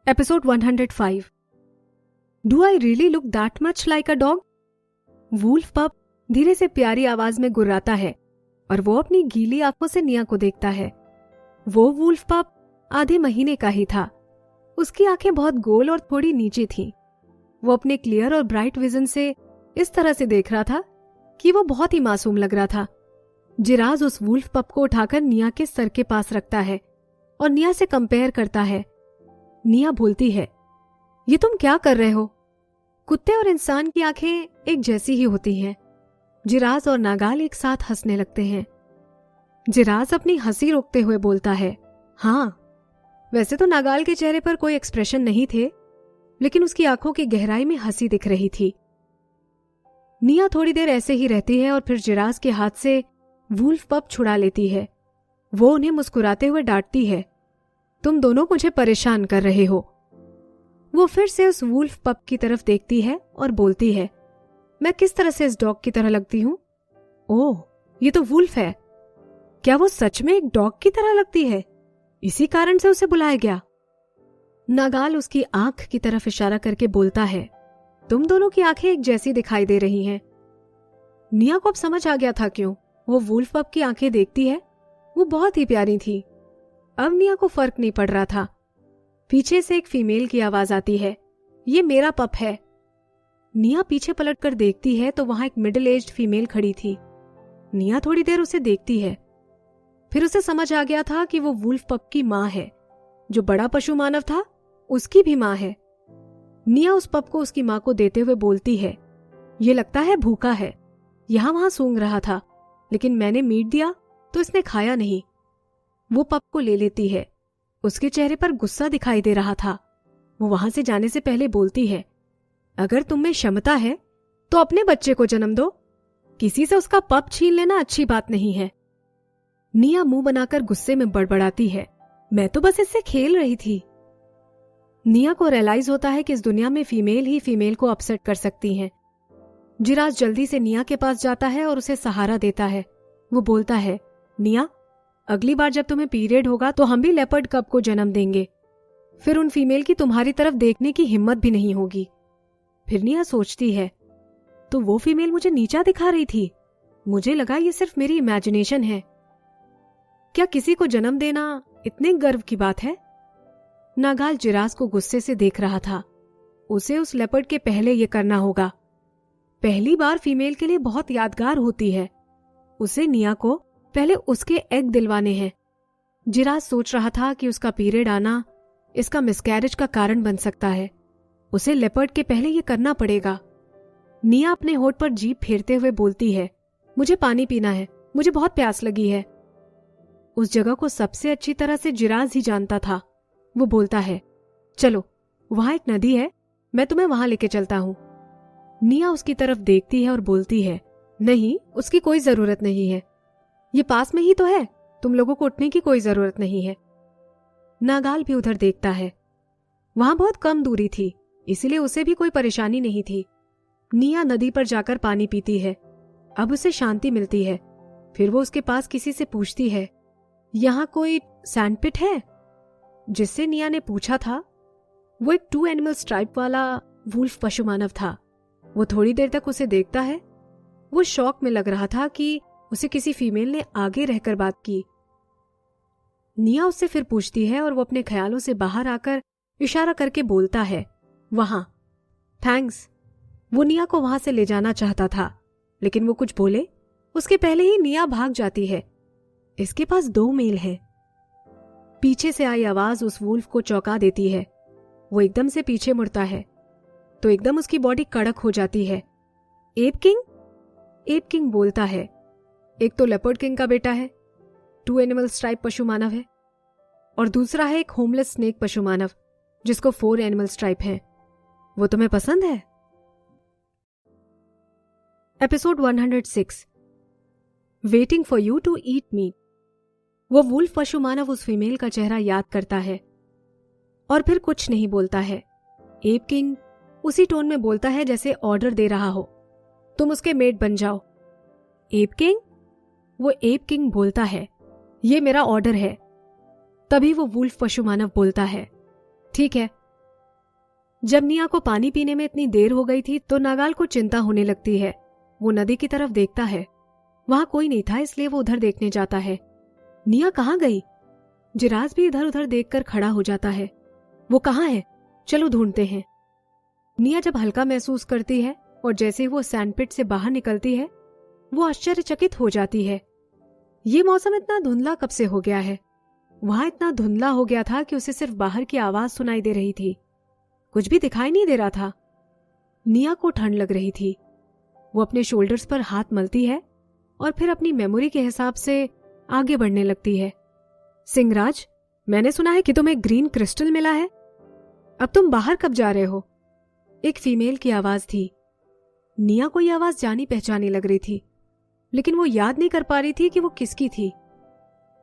Episode 105। Do I really look that much like a dog? Wolf pup धीरे से प्यारी आवाज में गुर्राता है और वो अपनी गीली आंखों से निया को देखता है। वो वुल्फ पप आधे महीने का ही था। उसकी आंखें बहुत गोल और थोड़ी नीचे थीं। वो अपने क्लियर और ब्राइट विजन से इस तरह से देख रहा था कि वो बहुत ही मासूम लग रहा था। जिराज उस वुल्फ पप को उठाकर निया के सर के पास रखता है और निया से कंपेयर करता है। निया बोलती है, ये तुम क्या कर रहे हो? कुत्ते और इंसान की आंखें एक जैसी ही होती हैं। जिराज और नागाल एक साथ हंसने लगते हैं। जिराज अपनी हंसी रोकते हुए बोलता है, हाँ। वैसे तो नागाल के चेहरे पर कोई एक्सप्रेशन नहीं थे, लेकिन उसकी आंखों की गहराई में हंसी दिख रही थी। निया थोड़ी देर ऐसे ही रहती है और फिर जिराज के हाथ से वुल्फ पप छुड़ा लेती है। वो उन्हें मुस्कुराते हुए डांटती है, तुम दोनों मुझे परेशान कर रहे हो। वो फिर से उस वुल्फ पप की तरफ देखती है और बोलती है, मैं किस तरह से इस डॉग की तरह लगती हूं? ओह, ये तो वुल्फ है। क्या वो सच में एक डॉग की तरह लगती है? इसी कारण से उसे बुलाया गया। नागाल उसकी आंख की तरफ इशारा करके बोलता है, तुम दोनों की आंखें एक जैसी दिखाई दे रही हैं। निया को अब समझ आ गया था क्यों वो वुल्फ पप की आंखें देखती है। वो बहुत ही प्यारी थी। अब निया को फर्क नहीं पड़ रहा था। पीछे से एक फीमेल की आवाज आती है, ये मेरा पप है। निया पीछे पलटकर देखती है तो वहां एक मिडिल एज्ड फीमेल खड़ी थी। निया थोड़ी देर उसे देखती है, फिर उसे समझ आ गया था कि वो वुल्फ पप की मां है। जो बड़ा पशु मानव था उसकी भी मां है। निया उस पप को उसकी मां को देते हुए बोलती है, ये लगता है भूखा है, यहां वहां सूंघ रहा था, लेकिन मैंने मीट दिया तो इसने खाया नहीं। वो पप को ले लेती है। उसके चेहरे पर गुस्सा दिखाई दे रहा था। वो वहां से जाने से पहले बोलती है, अगर तुम में क्षमता है तो अपने बच्चे को जन्म दो। किसी से उसका पप छीन लेना अच्छी बात नहीं है। निया मुंह बनाकर गुस्से में बड़बड़ाती है, मैं तो बस इससे खेल रही थी। निया को रियलाइज होता है कि इस दुनिया में फीमेल ही फीमेल को अपसेट कर सकती हैं। जिराज जल्दी से निया के पास जाता है और उसे सहारा देता है। वो बोलता है, निया, अगली बार जब तुम्हें पीरियड होगा तो हम भी लेपर्ड कब को जन्म देंगे। फिर उन फीमेल की तुम्हारी तरफ देखने की हिम्मत भी नहीं होगी। फिर निया सोचती है, तो वो फीमेल मुझे नीचा दिखा रही थी। मुझे लगा ये सिर्फ मेरी इमेजिनेशन है। क्या किसी को जन्म देना इतने गर्व की बात है? नागाल जिराज को गुस्से से देख रहा था। उसे उस लेपर्ड के पहले ये करना होगा। पहली बार फीमेल के लिए बहुत यादगार होती है। उसे निया को पहले उसके एग दिलवाने हैं। जिराज सोच रहा था कि उसका पीरियड आना इसका मिसकैरेज का कारण बन सकता है। उसे लेपर्ड के पहले ये करना पड़ेगा। निया अपने होठ पर जीभ फेरते हुए बोलती है, मुझे पानी पीना है, मुझे बहुत प्यास लगी है। उस जगह को सबसे अच्छी तरह से जिराज ही जानता था। वो बोलता है, चलो, वहां एक नदी है, मैं तुम्हें वहां लेके चलता हूं। निया उसकी तरफ देखती है और बोलती है, नहीं, उसकी कोई जरूरत नहीं है। ये पास में ही तो है, तुम लोगों को उठने की कोई जरूरत नहीं है। नागाल भी उधर देखता है। वहां बहुत कम दूरी थी, इसलिए उसे भी कोई परेशानी नहीं थी। निया नदी पर जाकर पानी पीती है। अब उसे शांति मिलती है। फिर वो उसके पास किसी से पूछती है, यहां कोई सैंडपिट है? जिससे निया ने पूछा था वो एक 2 एनिमल स्ट्राइप वाला वुल्फ पशु मानव था। वो थोड़ी देर तक उसे देखता है। वो शॉक में लग रहा था कि उसे किसी फीमेल ने आगे रहकर बात की। निया उससे फिर पूछती है और वो अपने ख्यालों से बाहर आकर इशारा करके बोलता है, वहां। थैंक्स। वो निया को वहां से ले जाना चाहता था, लेकिन वो कुछ बोले उसके पहले ही निया भाग जाती है। इसके पास 2 मेल हैं। पीछे से आई आवाज उस वुल्फ को चौंका देती है। वो एकदम से पीछे मुड़ता है तो एकदम उसकी बॉडी कड़क हो जाती है। App king? एप किंग बोलता है, एक तो लेपर्ड किंग का बेटा है, 2 एनिमल स्ट्राइप पशु मानव है, और दूसरा है एक होमलेस स्नेक पशु मानव जिसको 4 एनिमल स्ट्राइप हैं। वो तुम्हें पसंद है? Episode 106। Waiting for you to eat meat. वो वुल्फ पशु मानव उस फीमेल का चेहरा याद करता है और फिर कुछ नहीं बोलता है। एप किंग उसी टोन में बोलता है जैसे ऑर्डर दे रहा हो, तुम उसके मेट बन जाओ। App king? वो एप किंग बोलता है, ये मेरा ऑर्डर है। तभी वो वुल्फ पशु मानव बोलता है, ठीक है, जब निया को पानी पीने में इतनी देर हो गई थी तो नागाल को चिंता होने लगती है। वो नदी की तरफ देखता है, वहां कोई नहीं था, इसलिए वो उधर देखने जाता है। निया कहाँ गई? जिराज भी इधर उधर देखकर खड़ा हो जाता है। वो कहाँ है? चलो ढूंढते हैं। निया जब हल्का महसूस करती है और जैसे वो सैंडपिट से बाहर निकलती है, वो आश्चर्यचकित हो जाती है। ये मौसम इतना धुंधला कब से हो गया है? वहां इतना धुंधला हो गया था कि उसे सिर्फ बाहर की आवाज सुनाई दे रही थी, कुछ भी दिखाई नहीं दे रहा था। निया को ठंड लग रही थी। वो अपने शोल्डर्स पर हाथ मलती है और फिर अपनी मेमोरी के हिसाब से आगे बढ़ने लगती है। सिंगराज, मैंने सुना है कि तुम्हें ग्रीन क्रिस्टल मिला है। अब तुम बाहर कब जा रहे हो? एक फीमेल की आवाज थी। निया को यह आवाज जानी पहचानी लग रही थी, लेकिन वो याद नहीं कर पा रही थी कि वो किसकी थी।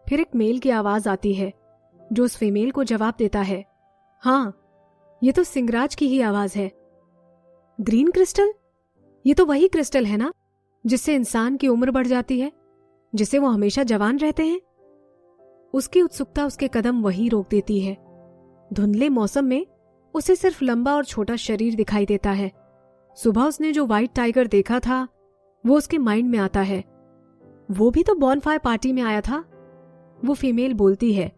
फिर एक मेल की आवाज आती है जो उस फीमेल को जवाब देता है, हाँ, ये तो सिंगराज की ही आवाज है। Green crystal? ये तो वही क्रिस्टल है ना जिससे इंसान की उम्र बढ़ जाती है, जिससे वो हमेशा जवान रहते हैं। उसकी उत्सुकता उसके कदम वहीं रोक देती है। धुंधले मौसम में उसे सिर्फ लंबा और छोटा शरीर दिखाई देता है। सुबह उसने जो व्हाइट टाइगर देखा था वो उसके माइंड में आता है। वो भी तो बॉनफायर पार्टी में आया था। वो फीमेल बोलती है,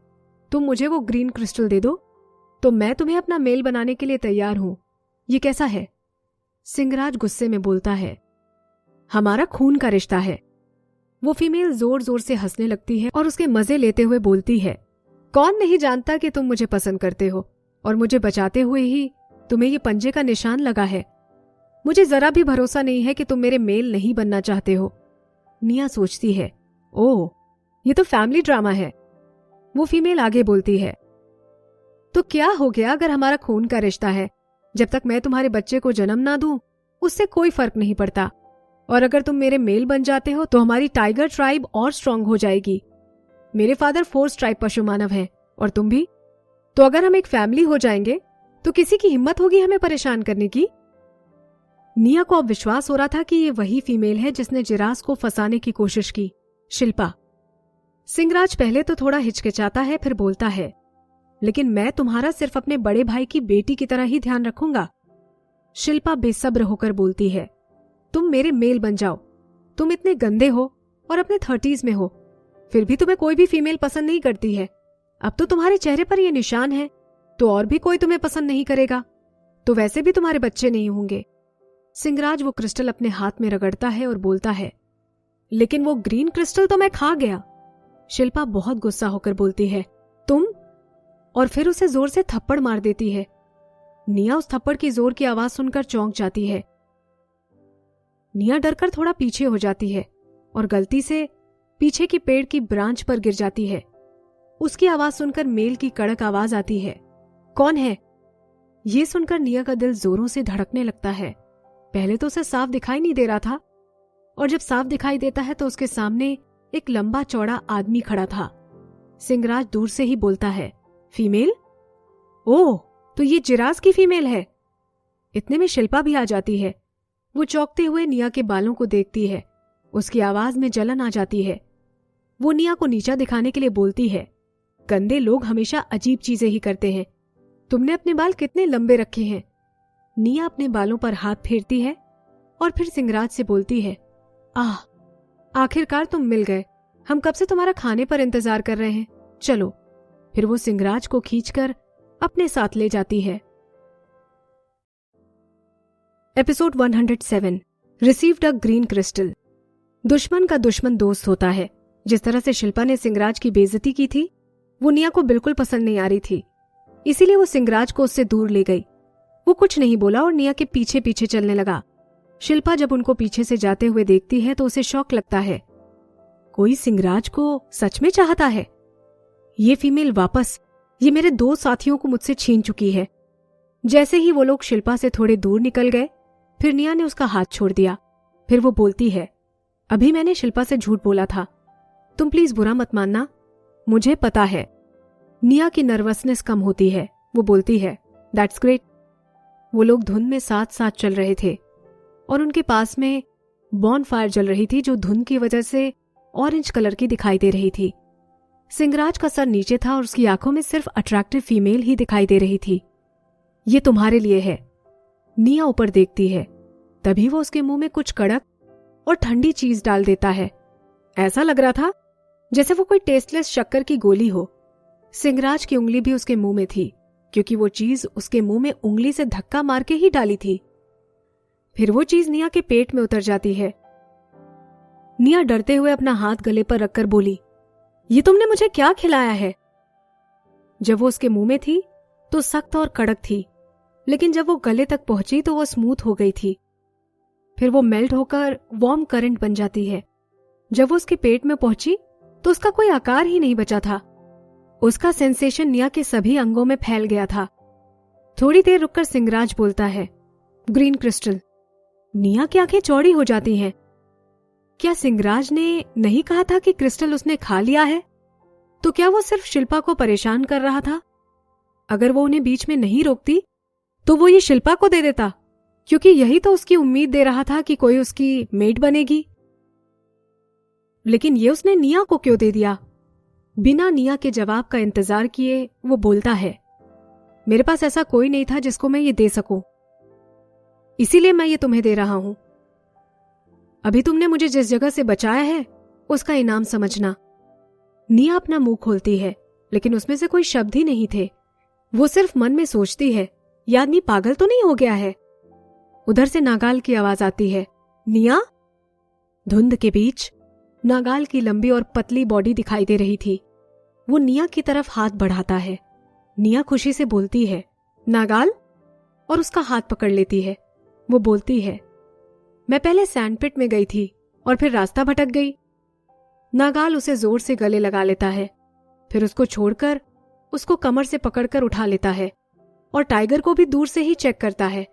तुम मुझे वो ग्रीन क्रिस्टल दे दो तो मैं तुम्हें अपना मेल बनाने के लिए तैयार हूं। ये कैसा है? सिंगराज गुस्से में बोलता है, हमारा खून का रिश्ता है। वो फीमेल जोर जोर से हंसने लगती है और उसके मजे लेते हुए बोलती है, कौन नहीं जानता कि तुम मुझे पसंद करते हो, और मुझे बचाते हुए ही तुम्हें ये पंजे का निशान लगा है। मुझे जरा भी भरोसा नहीं है कि तुम मेरे मेल नहीं बनना चाहते हो। निया सोचती है, ओह, ये तो फैमिली ड्रामा है। वो फीमेल आगे बोलती है, तो क्या हो गया अगर हमारा खून का रिश्ता है? जब तक मैं तुम्हारे बच्चे को जन्म ना दूं उससे कोई फर्क नहीं पड़ता, और अगर तुम मेरे मेल बन जाते हो तो हमारी टाइगर ट्राइब और स्ट्रांग हो जाएगी। मेरे फादर 4 ट्राइब पशु मानव हैं और तुम भी, तो अगर हम एक फैमिली हो जाएंगे तो किसी की हिम्मत होगी हमें परेशान करने की? निया को अब विश्वास हो रहा था कि ये वही फीमेल है जिसने जिरास को फंसाने की कोशिश की, शिल्पा। सिंगराज पहले तो थोड़ा हिचकिचाता है, फिर बोलता है, लेकिन मैं तुम्हारा सिर्फ अपने बड़े भाई की बेटी की तरह ही ध्यान रखूंगा। शिल्पा बेसब्र होकर बोलती है, तुम मेरे मेल बन जाओ। तुम इतने गंदे हो और अपने 30s में हो, फिर भी तुम्हें कोई भी फीमेल पसंद नहीं करती है। अब तो तुम्हारे चेहरे पर यह निशान है, तो और भी कोई तुम्हें पसंद नहीं करेगा, तो वैसे भी तुम्हारे बच्चे नहीं होंगे। सिंगराज वो क्रिस्टल अपने हाथ में रगड़ता है और बोलता है, लेकिन वो ग्रीन क्रिस्टल तो मैं खा गया। शिल्पा बहुत गुस्सा होकर बोलती है, तुम, और फिर उसे जोर से थप्पड़ मार देती है। निया उस थप्पड़ की जोर की आवाज सुनकर चौंक जाती है। निया डरकर थोड़ा पीछे हो जाती है और गलती से पीछे की पेड़ की ब्रांच पर गिर जाती है। उसकी आवाज सुनकर मेल की कड़क आवाज आती है, कौन है? यह सुनकर निया का दिल जोरों से धड़कने लगता है। पहले तो उसे साफ दिखाई नहीं दे रहा था, और जब साफ दिखाई देता है तो उसके सामने एक लंबा चौड़ा आदमी खड़ा था। सिंगराज दूर से ही बोलता है, फीमेल? ओह, तो ये जिरास की फीमेल है। इतने में शिल्पा भी आ जाती है। वो चौंकते हुए निया के बालों को देखती है। उसकी आवाज में जलन आ जाती है। वो निया को नीचा दिखाने के लिए बोलती है, गंदे लोग हमेशा अजीब चीजें ही करते हैं। तुमने अपने बाल कितने लंबे रखे हैं? निया अपने बालों पर हाथ फेरती है और फिर सिंगराज से बोलती है, आह, आखिरकार तुम मिल गए। हम कब से तुम्हारा खाने पर इंतजार कर रहे हैं। चलो। फिर वो सिंगराज को खींचकर अपने साथ ले जाती है। Episode 107, received a green crystal. दुश्मन का दुश्मन दोस्त होता है। जिस तरह से शिल्पा ने सिंगराज की बेइज्जती की थी वो निया को बिल्कुल पसंद नहीं आ रही थी, इसीलिए वो सिंगराज को उससे दूर ले गई। वो कुछ नहीं बोला और निया के पीछे पीछे चलने लगा। शिल्पा जब उनको पीछे से जाते हुए देखती है तो उसे शौक लगता है, कोई सिंगराज को सच में चाहता है। ये फीमेल वापस ये मेरे 2 साथियों को मुझसे छीन चुकी है। जैसे ही वो लोग शिल्पा से थोड़े दूर निकल गए, फिर निया ने उसका हाथ छोड़ दिया। फिर वो बोलती है, अभी मैंने शिल्पा से झूठ बोला था, तुम प्लीज बुरा मत मानना, मुझे पता है। निया की नर्वसनेस कम होती है। वो बोलती है, दैट्स ग्रेट। वो लोग धुंध में साथ साथ चल रहे थे और उनके पास में बॉनफायर जल रही थी जो धुंध की वजह से ऑरेंज कलर की दिखाई दे रही थी। सिंगराज का सर नीचे था और उसकी आंखों में सिर्फ अट्रैक्टिव फीमेल ही दिखाई दे रही थी। ये तुम्हारे लिए है। निया ऊपर देखती है, तभी वो उसके मुंह में कुछ कड़क और ठंडी चीज डाल देता है। ऐसा लग रहा था जैसे वो कोई टेस्टलेस शक्कर की गोली हो। सिंगराज की उंगली भी उसके मुंह में थी, क्योंकि वो चीज उसके मुंह में उंगली से धक्का मार के ही डाली थी। फिर वो चीज निया के पेट में उतर जाती है। निया डरते हुए अपना हाथ गले पर रखकर बोली, ये तुमने मुझे क्या खिलाया है? जब वो उसके मुंह में थी तो सख्त और कड़क थी, लेकिन जब वो गले तक पहुंची तो वो स्मूथ हो गई थी। फिर वो मेल्ट होकर वार्म करंट बन जाती है। जब वो उसके पेट में पहुंची तो उसका कोई आकार ही नहीं बचा था। उसका सेंसेशन निया के सभी अंगों में फैल गया था। थोड़ी देर रुककर सिंगराज बोलता है, ग्रीन क्रिस्टल। निया की आंखें चौड़ी हो जाती हैं। क्या सिंगराज ने नहीं कहा था कि क्रिस्टल उसने खा लिया है? तो क्या वो सिर्फ शिल्पा को परेशान कर रहा था? अगर वो उन्हें बीच में नहीं रोकती तो वो ये शिल्पा को दे देता, क्योंकि यही तो उसकी उम्मीद दे रहा था कि कोई उसकी मेड बनेगी। लेकिन ये उसने निया को क्यों दे दिया? बिना निया के जवाब का इंतजार किए वो बोलता है, मेरे पास ऐसा कोई नहीं था जिसको मैं ये दे सकूं, इसीलिए मैं ये तुम्हें दे रहा हूं। अभी तुमने मुझे जिस जगह से बचाया है उसका इनाम समझना। निया अपना मुंह खोलती है, लेकिन उसमें से कोई शब्द ही नहीं थे। वो सिर्फ मन में सोचती है, ये आदमी पागल तो नहीं हो गया है? उधर से नागाल की आवाज आती है, निया। धुंध के बीच नागाल की लंबी और पतली बॉडी दिखाई दे रही थी। वो निया की तरफ हाथ बढ़ाता है। निया खुशी से बोलती है, नागाल, और उसका हाथ पकड़ लेती है। वो बोलती है, मैं पहले सैंडपिट में गई थी और फिर रास्ता भटक गई। नागाल उसे जोर से गले लगा लेता है, फिर उसको छोड़कर उसको कमर से पकड़कर उठा लेता है और टाइगर को भी दूर से ही चेक करता है।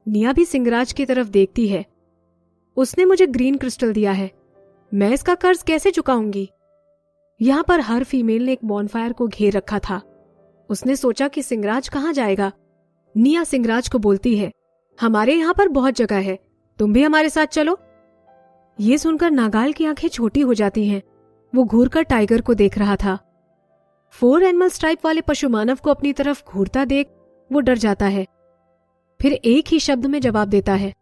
निया भी सिंगराज की तरफ देखती है। उसने मुझे ग्रीन क्रिस्टल दिया है, मैं इसका कर्ज कैसे चुकाऊंगी? यहां पर हर फीमेल ने एक बॉनफायर को घेर रखा था। उसने सोचा कि सिंगराज कहां जाएगा। निया सिंगराज को बोलती है, हमारे यहां पर बहुत जगह है, तुम भी हमारे साथ चलो। ये सुनकर नागाल की आंखें छोटी हो जाती हैं। वो घूरकर टाइगर को देख रहा था। 4 एनिमल स्ट्राइप वाले पशु मानव को अपनी तरफ घूरता देख वो डर जाता है। फिर एक ही शब्द में जवाब देता है,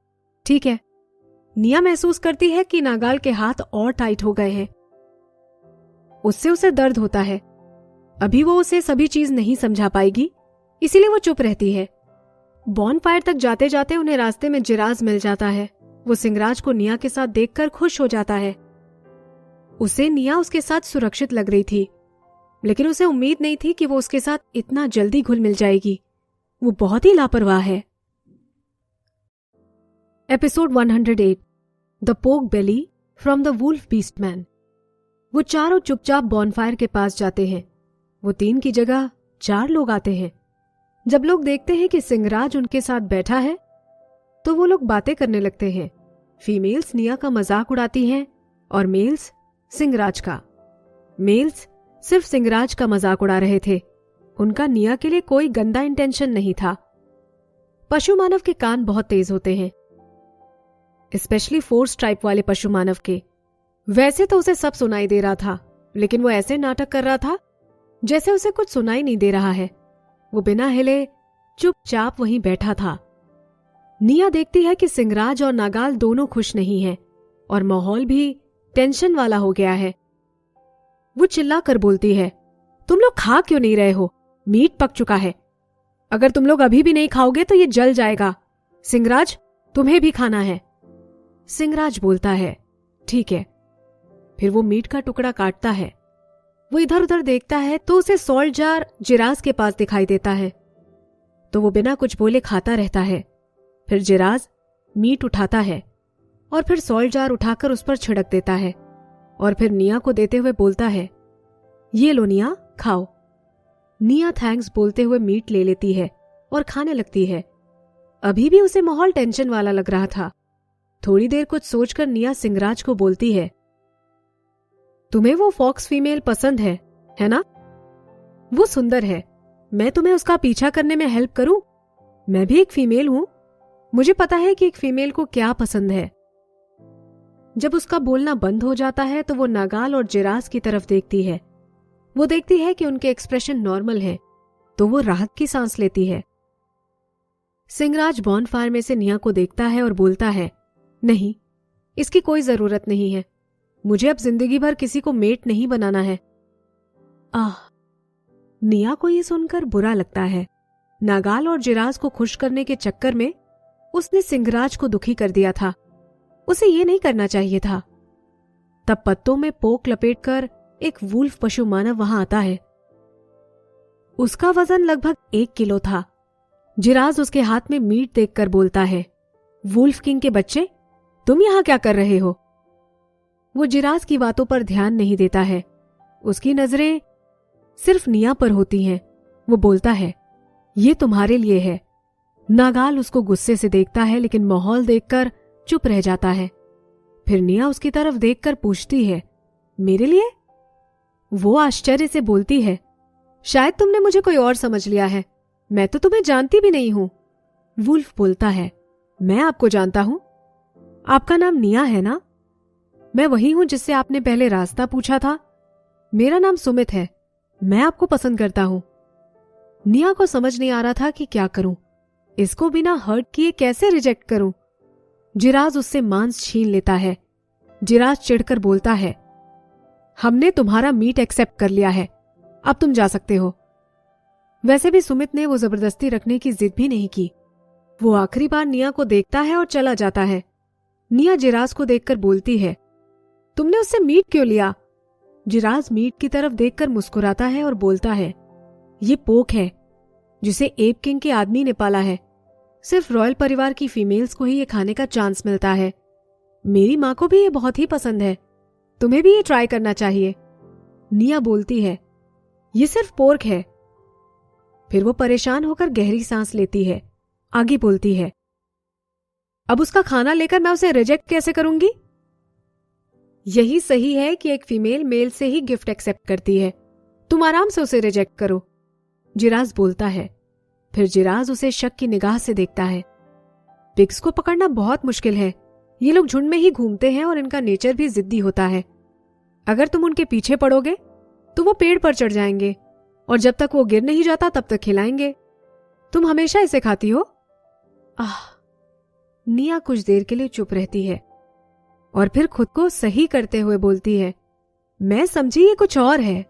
ठीक है। निया महसूस करती है कि नागाल के हाथ और टाइट हो गए हैं। उससे उसे दर्द होता है। अभी वो उसे सभी चीज नहीं समझा पाएगी, इसीलिए वो चुप रहती है। बॉनफायर तक जाते जाते उन्हें रास्ते में जिराज मिल जाता है। वो सिंगराज को निया के साथ देखकर खुश हो जाता है। उसे निया उसके साथ सुरक्षित लग रही थी, लेकिन उसे उम्मीद नहीं थी कि वो उसके साथ इतना जल्दी घुल मिल जाएगी। वो बहुत ही लापरवाह है। एपिसोड 108, द पोक बेली फ्रॉम द वुल्फ बीस्टमैन। वो चारों चुपचाप बॉनफायर के पास जाते हैं। वो 3 की जगह 4 लोग आते हैं। जब लोग देखते हैं कि सिंगराज उनके साथ बैठा है तो वो लोग बातें करने लगते हैं। फीमेल्स निया का मजाक उड़ाती हैं और मेल्स सिंगराज का। मेल्स सिर्फ सिंगराज का मजाक उड़ा रहे थे। उनका निया के लिए कोई गंदा इंटेंशन नहीं था। पशु मानव के कान बहुत तेज होते हैं, स्पेशली 4 स्ट्राइप वाले पशु मानव के। वैसे तो उसे सब सुनाई दे रहा था, लेकिन वो ऐसे नाटक कर रहा था जैसे उसे कुछ सुनाई नहीं दे रहा है। वो बिना हिले चुपचाप वहीं बैठा था। निया देखती है कि सिंगराज और नागाल दोनों खुश नहीं हैं और माहौल भी टेंशन वाला हो गया है। वो चिल्ला कर बोलती है, तुम लोग खा क्यों नहीं रहे हो? मीट पक चुका है। अगर तुम लोग अभी भी नहीं खाओगे तो ये जल जाएगा। सिंगराज, तुम्हें भी खाना है। सिंगराज बोलता है, ठीक है। फिर वो मीट का टुकड़ा काटता है। वो इधर उधर देखता है तो उसे सॉल्ट जार जिराज के पास दिखाई देता है, तो वो बिना कुछ बोले खाता रहता है। फिर जिराज मीट उठाता है और फिर सॉल्ट जार उठाकर उस पर छिड़क देता है और फिर निया को देते हुए बोलता है, ये लो निया, खाओ। निया थैंक्स बोलते हुए मीट ले लेती है और खाने लगती है। अभी भी उसे माहौल टेंशन वाला लग रहा था। थोड़ी देर कुछ सोचकर निया सिंगराज को बोलती है, तुम्हें वो फॉक्स फीमेल पसंद है ना? वो सुंदर है। मैं तुम्हें उसका पीछा करने में हेल्प करूं? मैं भी एक फीमेल हूं। मुझे पता है कि एक फीमेल को क्या पसंद है। जब उसका बोलना बंद हो जाता है तो वो नागाल और जिराज की तरफ देखती है। वो देखती है कि उनके एक्सप्रेशन नॉर्मल है, तो वो राहत की सांस लेती है। सिंहराज बॉनफायर में से निया को देखता है और बोलता है, नहीं, इसकी कोई जरूरत नहीं है। मुझे अब जिंदगी भर किसी को मेट नहीं बनाना है। निया को यह सुनकर बुरा लगता है। नागाल और जिराज को खुश करने के चक्कर में उसने सिंहराज को दुखी कर दिया था। उसे यह नहीं करना चाहिए था। तब पत्तों में पोक लपेटकर एक वुल्फ पशु मानव वहां आता है। उसका वजन लगभग 1 किलो था। जिराज उसके हाथ में मीट देखकर बोलता है, वुल्फ किंग के बच्चे, तुम यहां क्या कर रहे हो? वो जिराज की बातों पर ध्यान नहीं देता है। उसकी नजरें सिर्फ निया पर होती हैं। वो बोलता है, ये तुम्हारे लिए है। नागाल उसको गुस्से से देखता है, लेकिन माहौल देखकर चुप रह जाता है। फिर निया उसकी तरफ देखकर पूछती है, मेरे लिए? वो आश्चर्य से बोलती है, शायद तुमने मुझे कोई और समझ लिया है। मैं तो तुम्हें जानती भी नहीं हूं। वुल्फ बोलता है, मैं आपको जानता हूं। आपका नाम निया है ना? मैं वही हूं जिससे आपने पहले रास्ता पूछा था। मेरा नाम सुमित है। मैं आपको पसंद करता हूं। निया को समझ नहीं आ रहा था कि क्या करूं। इसको बिना हर्ट किए कैसे रिजेक्ट करूं? जिराज उससे मांस छीन लेता है। जिराज चिढ़कर बोलता है, हमने तुम्हारा मीट एक्सेप्ट कर लिया है, अब तुम जा सकते हो। वैसे भी सुमित ने वो जबरदस्ती रखने की जिद भी नहीं की। वो आखिरी बार निया को देखता है और चला जाता है। निया जिराज को देखकर बोलती है, तुमने उससे मीट क्यों लिया? जिराज मीट की तरफ देखकर मुस्कुराता है और बोलता है, ये पोक है जिसे एप किंग के आदमी ने पाला है। सिर्फ रॉयल परिवार की फीमेल्स को ही ये खाने का चांस मिलता है। मेरी मां को भी ये बहुत ही पसंद है। तुम्हें भी ये ट्राई करना चाहिए। निया बोलती है, ये सिर्फ पोर्क है। फिर वो परेशान होकर गहरी सांस लेती है। आगे बोलती है, अब उसका खाना लेकर मैं उसे रिजेक्ट कैसे करूंगी? यही सही है कि एक फीमेल मेल से ही गिफ्ट एक्सेप्ट करती है। तुम आराम से उसे रिजेक्ट करो। जिराज बोलता है। फिर जिराज उसे शक की निगाह से देखता है। पिग्स को पकड़ना बहुत मुश्किल है। ये लोग झुंड में ही घूमते हैं और इनका नेचर भी जिद्दी होता है। अगर तुम उनके पीछे पड़ोगे तो वो पेड़ पर चढ़ जाएंगे और जब तक वो गिर नहीं जाता तब तक खिलाएंगे। तुम हमेशा इसे खाती हो? निया कुछ देर के लिए चुप रहती है और फिर खुद को सही करते हुए बोलती है, मैं समझी ये कुछ और है।